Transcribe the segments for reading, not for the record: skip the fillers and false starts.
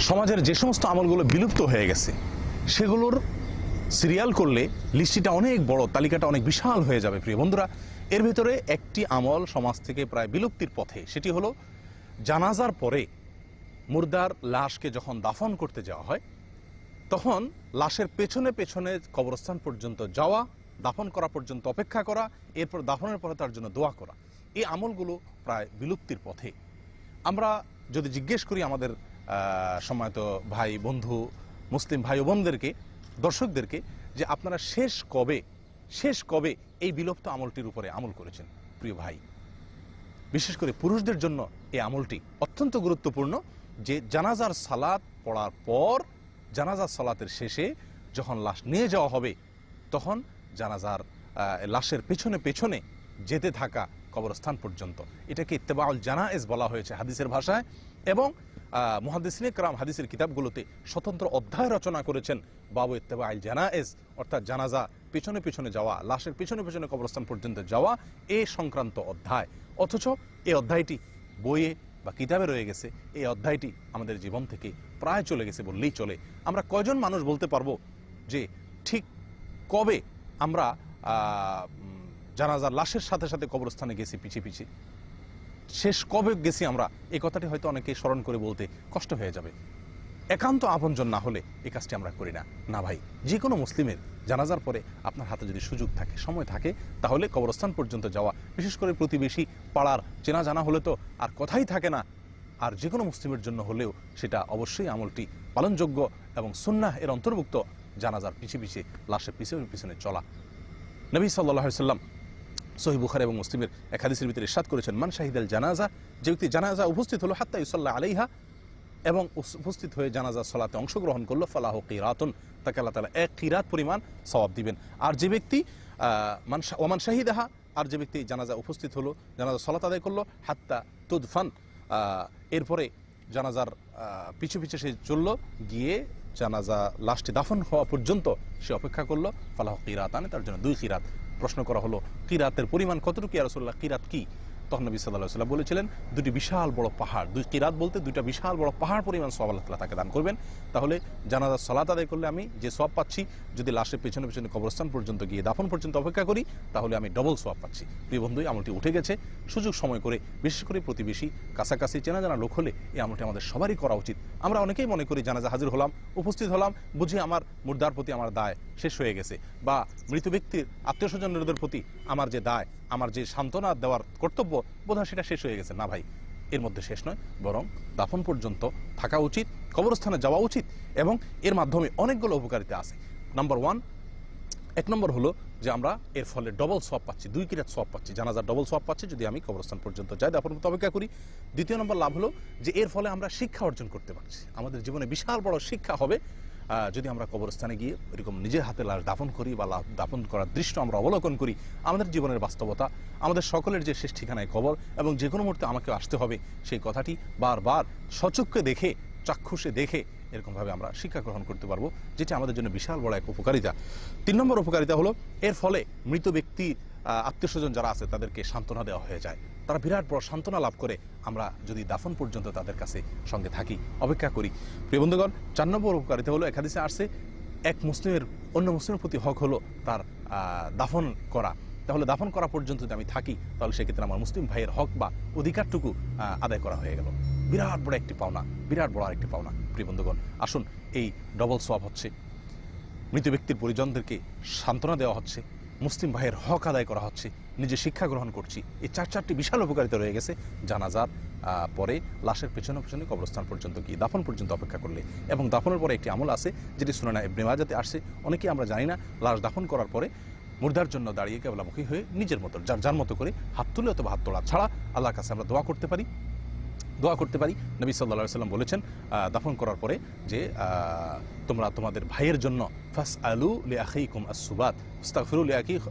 সমাজের যে সমস্ত আমলগুলো বিলুপ্ত হয়ে গেছে সেগুলোর সিরিয়াল করলে লিস্টটা অনেক বড়, তালিকাটা অনেক বিশাল হয়ে যাবে। প্রিয় বন্ধুরা, এর ভিতরে একটি আমল সমাজ থেকে প্রায় বিলুপ্তির পথে, সেটি হলো জানাজার পরে মুর্দার লাশকে যখন দাফন করতে যাওয়া হয় তখন লাশের পেছনে পেছনে কবরস্থান পর্যন্ত যাওয়া, দাফন করা পর্যন্ত অপেক্ষা করা, এরপর দাফনের পরে তার জন্য দোয়া করা। এই আমলগুলো প্রায় বিলুপ্তির পথে। আমরা যদি জিজ্ঞেস করি আমাদের সম্মানিত ভাই বন্ধু মুসলিম ভাই ও বোনদেরকে, দর্শকদেরকে, যে আপনারা শেষ কবে এই বিলুপ্ত আমলটির উপরে আমল করেছেন? প্রিয় ভাই, বিশেষ করে পুরুষদের জন্য এই আমলটি অত্যন্ত গুরুত্বপূর্ণ, যে জানাজার সালাত পড়ার পর জানাজার সালাতের শেষে যখন লাশ নিয়ে যাওয়া হবে তখন জানাজার লাশের পেছনে পেছনে যেতে থাকা কবরস্থান পর্যন্ত। এটাকে ইত্তেবাউল জানায়েজ বলা হয়েছে হাদিসের ভাষায়, এবং মুহাদ্দিসিনে কেরাম হাদিসের কিতাবগুলোতে স্বতন্ত্র অধ্যায় রচনা করেছেন বাবু ইত্তেবাউল জানায়েজ, অর্থাৎ জানাজা পেছনে পেছনে যাওয়া, লাশের পেছনে পেছনে কবরস্থান পর্যন্ত যাওয়া, এ সংক্রান্ত অধ্যায়। অথচ এই অধ্যায়টি বইয়ে বা কিতাবে রয়ে গেছে, এই অধ্যায়টি আমাদের জীবন থেকে প্রায় চলে গেছে বললেই চলে। আমরা কয়জন মানুষ বলতে পারবো যে ঠিক কবে আমরা জানাজার লাশের সাথে সাথে কবরস্থানে গেছি পিছিয়ে পিছিয়ে, শেষ কবে গেছি আমরা? এই কথাটি হয়তো অনেকে স্মরণ করে বলতে কষ্ট হয়ে যাবে। একান্ত আপনজন না হলে এই কাজটি আমরা করি না। না ভাই, যে কোনো মুসলিমের জানাজার পরে আপনার হাতে যদি সুযোগ থাকে, সময় থাকে, তাহলে কবরস্থান পর্যন্ত যাওয়া, বিশেষ করে প্রতিবেশী পাড়ার চেনা জানা হলে তো আর কথাই থাকে না, আর যে কোনো মুসলিমের জন্য হলেও সেটা অবশ্যই আমলটি পালনযোগ্য এবং সুন্নাহ এর অন্তর্ভুক্ত। জানাজার পিছিয়ে পিছিয়ে, লাশের পিছনে পিছনে চলা। নবী সাল্লাল্লাহু আলাইহি ওয়াসাল্লাম সহিহ বুখারী এবং মুসলিমের এক হাদিসের ভিতরে ইরশাদ করেছেন, মান শাহিদাল জানাজা, যে ব্যক্তি জানাজা উপস্থিত হলো, হাত্তা ইউসাল্লা আলাইহা, এবং উপস্থিত হয়ে জানাজা সালাতে অংশগ্রহণ করলো, ফালাহু কিরাতুন, তাকে আল্লাহ তাআলা এক কিরাত পরিমাণ সওয়াব দিবেন। আর যে ব্যক্তি ওমান শাহিদাহা, আর যে ব্যক্তি জানাজা উপস্থিত হলো, জানাজা সালাত আদায় করলো, হাত্তা তুদফান, এরপরে জানাজার পিছু পিছু সে চলল, গিয়ে জানাজা লাশটি দাফন হওয়া পর্যন্ত সে অপেক্ষা করলো, ফালাহু কিরাতান, তার জন্য 2 কিরাত। প্রশ্ন করা হলো, কিরাতের পরিমাণ কতটুকু ইয়া রাসূলুল্লাহ, কিরাত কি? তখন নবী সাল্লাল্লাহু আলাইহি ওয়াসাল্লাম বলেছিলেন, 2টি বিশাল বড় পাহাড়। 2 কিরাত বলতে 2টা বিশাল বড় পাহাড় পরিমাণ সওয়াব আল্লাহ তাআলা তাকে দান করবেন। তাহলে জানাজার সালাত আদায় করলে আমি যে সওয়াব পাচ্ছি, যদি লাশের পেছনে পেছনে কবরস্থান পর্যন্ত গিয়ে দাফন পর্যন্ত অপেক্ষা করি, তাহলে আমি ডবল সওয়াব পাচ্ছি। প্রিয় বন্ধু, আমলটি উঠে গেছে। সুযোগ সময় করে, বিশেষ করে প্রতিবেশী, কাছাকাছি চেনা জানা লোক হলে এই আমলটি আমাদের সবারই করা উচিত। আমরা অনেকেই মনে করি জানাজা হাজির হলাম, উপস্থিত হলাম, বুঝি আমার মুর্দার প্রতি আমার দায় শেষ হয়ে গেছে, বা মৃত ব্যক্তির আত্মীয় স্বজনদের প্রতি আমার যে দায়, আমার যে সান্ত্বনা দেওয়ার কর্তব্য, বোধহয় সেটা শেষ হয়ে গেছে। না ভাই, এর মধ্যে শেষ নয়, বরং দাফন পর্যন্ত থাকা উচিত, কবরস্থানে যাওয়া উচিত, এবং এর মাধ্যমে অনেকগুলো উপকারিতা আছে। এক নম্বর হলো যে আমরা এর ফলে ডবল সওয়াব পাচ্ছি, 2 কিরাত সওয়াব পাচ্ছি, জানাজার ডবল সওয়াব পাচ্ছি যদি আমি কবরস্থান পর্যন্ত যাই, দাফন পর্যন্ত অপেক্ষা করি। দ্বিতীয় নম্বর লাভ হলো যে এর ফলে আমরা শিক্ষা অর্জন করতে পারছি। আমাদের জীবনে বিশাল বড় শিক্ষা হবে যদি আমরা কবরস্থানে গিয়ে এরকম নিজের হাতে লাশ দাফন করি, বা দাফন করার দৃশ্য আমরা অবলোকন করি। আমাদের জীবনের বাস্তবতা, আমাদের সকলের যে শেষ ঠিকানায় কবর, এবং যে কোনো মুহূর্তে আমাকে আসতে হবে, সেই কথাটি বারবার সচক্ষে দেখে, চাক্ষুষে দেখে এরকমভাবে আমরা শিক্ষা গ্রহণ করতে পারবো, যেটা আমাদের জন্য বিশাল বড় এক উপকারিতা। 3 নম্বর উপকারিতা হলো, এর ফলে মৃত ব্যক্তি আত্মীয় স্বজন যারা আছে তাদেরকে সান্ত্বনা দেওয়া হয়ে যায়। তারা বিরাট বড় সান্ত্বনা লাভ করে আমরা যদি দাফন পর্যন্ত তাদের কাছে সঙ্গে থাকি, অপেক্ষা করি। প্রিয় বন্ধুগণ, 4 নম্বর উপকারিতা হলো, এক হাদিসে আসছে, এক মুসলিমের অন্য মুসলিমের প্রতি হক হলো তার দাফন করা। তাহলে দাফন করা পর্যন্ত যদি আমি থাকি, তাহলে সেক্ষেত্রে আমার মুসলিম ভাইয়ের হক বা অধিকারটুকু আদায় করা হয়ে গেল। বিরাট বড় একটি পাওনা, বিরাট বড় আরেকটি পাওনা। প্রিয় বন্ধুগণ, আসুন, এই ডবল সওয়াব হচ্ছে, মৃত ব্যক্তির পরিজনদেরকে সান্ত্বনা দেওয়া হচ্ছে, মুসলিম ভাইয়ের হক আদায় করা হচ্ছে, নিজে শিক্ষা গ্রহণ করছি। এই 4টি বিশাল উপকারিতা রয়ে গেছে জানাজার পরে লাশের পেছনে পেছনে কবরস্থান পর্যন্ত গিয়ে দাফন পর্যন্ত অপেক্ষা করলে। এবং দাফনের পরে একটি আমল আছে যেটি সুনান ইবনে মাজাতে আসছে, অনেকেই আমরা জানি না। লাশ দাফন করার পরে মুর্দার জন্য দাঁড়িয়ে কেবলামুখী হয়ে নিজের মতো, যার মতো করে হাত তুলে অথবা হাত তোলা ছাড়া আল্লাহর কাছে আমরা দোয়া করতে পারি। নবী সাল্লাল্লাহু আলাইহি ওয়াসাল্লাম বলেছেন দাফন করার পরে যে তোমরা তোমাদের ভাইয়ের জন্য ফাসআলু লিআখিকুম আস-সুবাত, ইস্তাগফিরু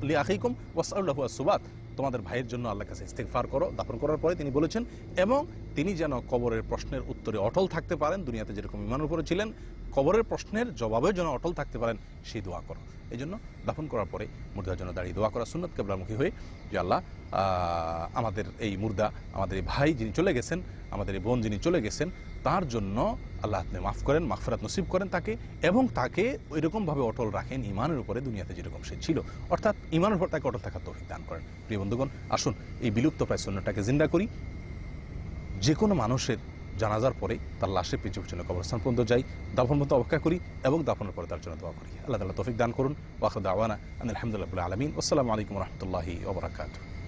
লিআখিকুম ওয়াসআলু লাহু আস-সুবাত, তোমাদের ভাইয়ের জন্য আল্লাহর কাছে ইস্তিগফার করো দাফন করার পরে। তিনি বলেছেন, এবং তিনি যেন কবরের প্রশ্নের উত্তরে অটল থাকতে পারেন, দুনিয়াতে যেরকম ইমানের উপরে ছিলেন কবরের প্রশ্নের জবাবেও যেন অটল থাকতে পারেন, সেই দোয়া করো। এই জন্য দাফন করার পরে মুর্দার জন্য দাঁড়িয়ে দোয়া করা সুন্নত, কিবলামুখী হয়ে, যে আল্লাহ আমাদের এই মুর্দা, আমাদের এই ভাই যিনি চলে গেছেন, আমাদের এই বোন যিনি চলে গেছেন, তার জন্য আল্লাহ আপনি মাফ করেন, মাগফিরাত নসিব করেন তাকে, এবং তাকে ওইরকমভাবে অটল রাখেন ইমানের উপরে দুনিয়াতে যেরকম সে ছিল, অর্থাৎ ইমানের উপর তাকে অটল থাকার তৌফিক দান করেন। প্রিয় বন্ধুগণ, আসুন এই বিলুপ্ত প্রায় সুন্নতটাকে জিন্দা করি। যে কোনো মানুষের জানাজার পরে তার লাশের পিছু পিছনে কবরস্থান পর্যন্ত যাই, দাফন পর্যন্ত অপেক্ষা করি এবং দাফনের পরে তার জন্য দোয়া করি। আল্লাহ তাআলা তৌফিক দান করুন। ওয়া আখিরু দাওয়ানা আনিল হামদুলিল্লাহি রাব্বিল আলামিন। আসসালামু আলাইকুম ওয়া রাহমাতুল্লাহি ওয়া বারাকাতুহু।